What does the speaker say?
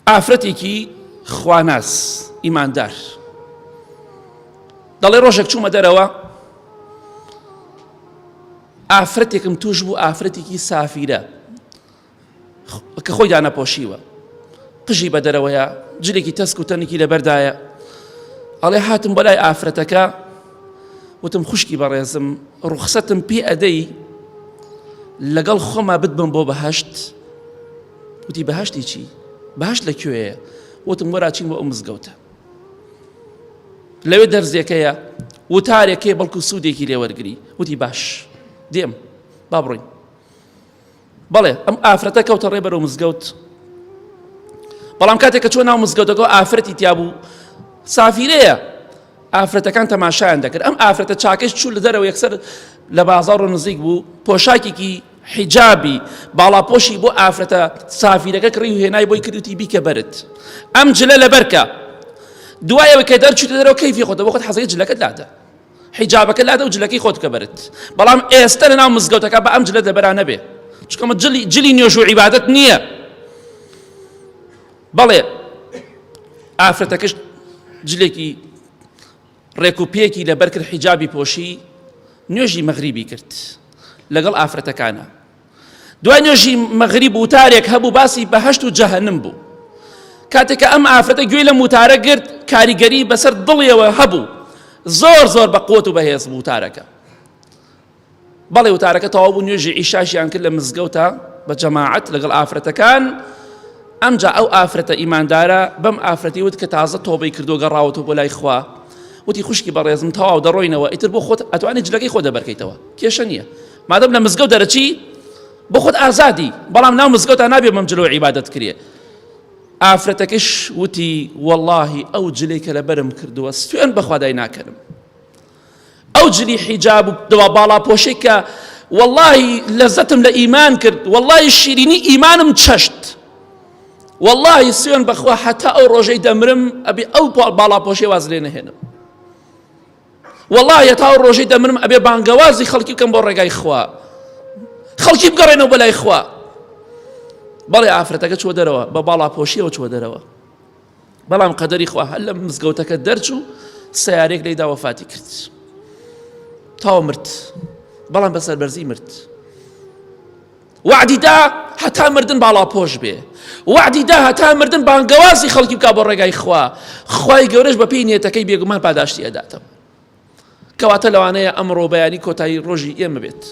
ئافرەتێکی خواناس ئیماندار دەڵێ ڕۆژێک چوومە دەرەوە ئافرەتێکم توش بوو ئافرەتێکی سافیرە کە خۆی دانەپۆشیوە قژی بە دەرەوەیە جلێکی تەسک و تەنێکی لەبەردایە ئەڵێ هاتم بەلای ئافرەتەکە وتم خوشکی بەڕێزم ڕوخسەتم پێ ئەدەی لەگەڵ خۆما بتبم بۆ بەهەشت وتی بەهەشتی چی؟ بەهەشت لەکوێیە؟ وتم وەرا چین بۆ ئەو مزگەوتە لەوێ دەرزێکەیە وتارێکێ بەڵکو سوودێکی لێوەرگری وتی باش دێم با بڕۆین بەڵێ ئەم ئافرەتە کەوتە ڕێ بەرەو مزگەوت بەڵام کاتێک کە چوە ناو مزگەوتەکە ئافرەتی تیا بوو سافیرەیە ئافرەتەکان تەماشایان دەکرد ئەم ئافرەتە چاکەش چوو لە دەرەوە یەکسەر لە بازاڕ و نزیک بوو پۆشاکێکی حیجابی باڵاپۆشی بۆ ئافرەتە سافیرەکە کڕی و هێنای بۆی کردوتی بیکە بەرت ئەم جلە لەبەرکە دوایەوە کە دەرچووتە دەرەوە کەیفی خۆتە بۆ خۆت حەزەکەی جلەکەت لادە حیجابەکە لادە و جلەکەی خۆت کە بەرت بەڵام ئێستا لە ناو مزگەوتەکە بە ئەم جلە دەبەرا نەبێ چکەمە جلی نوێژ و عیبادەت نییە بەڵێ ئافرەتەکەش جلێکی ڕێکوپێکی لەبەر کرد حیجابی پۆشی نوێژی مەغریبی کرد لەگەڵ ئافرەتەکانە دوای نوێژی مەغریب وتارێک هەبوو باسی بەهەشت و جەهەنم بوو کاتێک کە ئەم ئافرەتە گوێی لە وتارە گرت کاریگەری بەسەر دڵیەوە هەبوو زۆر بە قوت و بەهێز بوو وتارەکە بەڵێ وتارەکە تەواو بوو نوێژی عیشاشیان کرد لە مزگەوتە بە جەماعەت لەگەڵ ئافرەتەکان ئەمجا ئەو ئافرەتە ئیماندارە بەم ئافرەتی وت کە تازە تۆبەی کردو گەڕاوەتەوە بۆ لای خوا وتی خوشکی بەڕێزم تەواو دەڕۆینەوە ئیتر بۆ خۆت ئەتوانێت جلەکەی خۆ دەبەرکەیتەوە کێشە نییە مادەم لە مزگەوت دەرەچی بۆ خۆت ئازادی بەڵام ناو مزگەوتە نابێ بەم جلەوە عیبادەت کرێ ئافرەتەکەش وتی وەڵڵاهی ئەو جلەی کە لەبەرم کردووە سوێن بەخوا دای ناکەم ئەو جلی حیجاب و دوا باڵاپۆشەی کە وەڵڵاهی لەزەتم لە ئیمان کرد وەڵڵاهی شیرینی ئیمانم چەشت والله سوێن بەخوا حتا ئەو ڕۆژەی دەمرم ئەبێ ئەو باڵاپۆشەی واز لێ نەهێنم والله هەتا ئەو ڕۆژەی دەمرم ئەبێ بانگەوازی خەڵکی بکەم بۆ ڕێگای خوا خەڵکی بگەڕێنەوە بەلای خوا بەڵێ ئافرەتەکە چوە دەرەوە بە باڵاپۆشیەوە چوە دەرەوە بەڵام قەدەری خوا هەر لە مزگەوتەکە دەرچوو سەیارێک لێدا وەفاتی کرد تاوە مرد بەڵام بەسەر بەرزی مرد وعدی دا هەتا مردن باڵاپۆش بێ وعدی دا هەتا مردن بانگەوازی خەڵکی بکا بۆ ڕێگای خوا خوای گەورەش بە پێی نێتەکەی بێگومان پاداشتی ئەداتەوە کەواتە لەوانەیە ئەمڕۆ بەیانی کۆتایی ڕۆژی ئێمە بێت